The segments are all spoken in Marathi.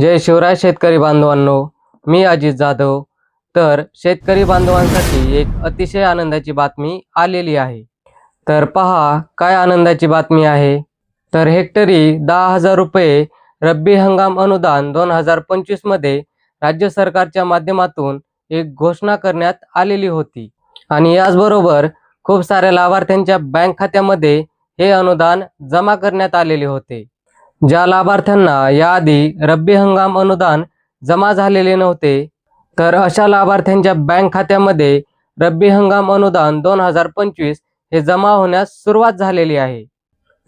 जय शिवराय शेतकरी बांधवांनो, मी अजित जाधव. तर शेतकरी बांधवांसाठी एक अतिशय आनंदाची बातमी आलेली आहे. तर पहा काय आनंदाची बातमी आहे. तर हेक्टरी 10,000 रुपये रब्बी हंगाम अनुदान 2025 मध्ये राज्य सरकारच्या माध्यमातून एक घोषणा करण्यात आलेली होती आणि याचबरोबर खूप साऱ्या लाभार्थ्यांच्या बँक खात्यामध्ये हे अनुदान जमा करण्यात आलेले होते. ज्या लाभार्थ्यांना याआधी रब्बी हंगाम अनुदान जमा झालेले नव्हते, तर अशा लाभार्थ्यांच्या बँक खात्यामध्ये रब्बी हंगाम अनुदान 2025 हे जमा होण्यास सुरुवात झालेली आहे.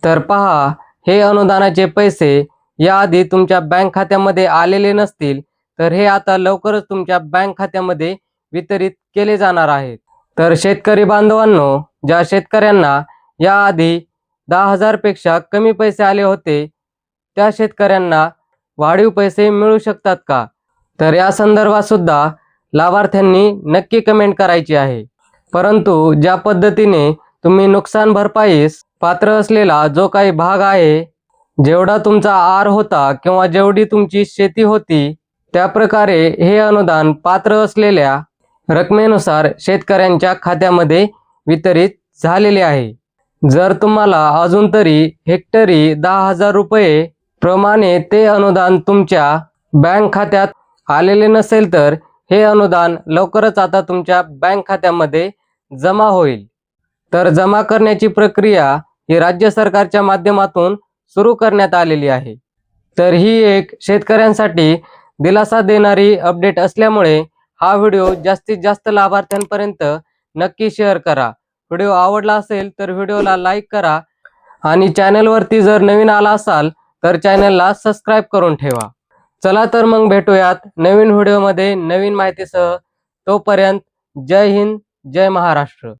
तर पहा, हे अनुदानाचे पैसे याआधी तुमच्या बँक खात्यामध्ये आलेले नसतील, तर हे आता लवकरच तुमच्या बँक खात्यामध्ये वितरित केले जाणार आहेत. तर शेतकरी बांधवांनो, ज्या शेतकऱ्यांना याआधी 10,000 पेक्षा कमी पैसे आले होते, त्या शेतकऱ्यांना वाढीव पैसे मिळू शकतात का? तर या संदर्भात सुद्धा लाभार्थ्यांनी नक्की कमेंट करायची आहे. परंतु ज्या पद्धतीने तुम्ही नुकसान भरपाईस पात्र असलेला जो काही भाग आहे, जेवढा तुमचा आर होता किंवा जेवढी तुमची शेती होती, त्या प्रकारे हे अनुदान पात्र असलेल्या रकमेनुसार शेतकऱ्यांच्या खात्यामध्ये वितरित झालेले आहे. जर तुम्हाला अजून तरी हेक्टरी 10,000 रुपये प्रमाणे ते अनुदान तुमच्या बँक खात्यात आलेले नसेल, तर हे अनुदान लवकरच आता तुमच्या बँक खात्यामध्ये जमा होईल. तर जमा करण्याची प्रक्रिया ही राज्य सरकारच्या माध्यमातून सुरू करण्यात आलेली आहे. तर ही एक शेतकऱ्यांसाठी दिलासा देणारी अपडेट असल्यामुळे हा व्हिडिओ जास्तीत जास्त लाभार्थ्यांपर्यंत नक्की शेअर करा. व्हिडिओ आवडला असेल तर व्हिडिओला लाईक करा आणि चॅनलवरती जर नवीन आला असाल तर चॅनलला सबस्क्राईब करून ठेवा. चला तर मग भेटूयात नवीन व्हिडिओमध्ये नवीन माहितीसह. तोपर्यंत जय हिंद, जय महाराष्ट्र.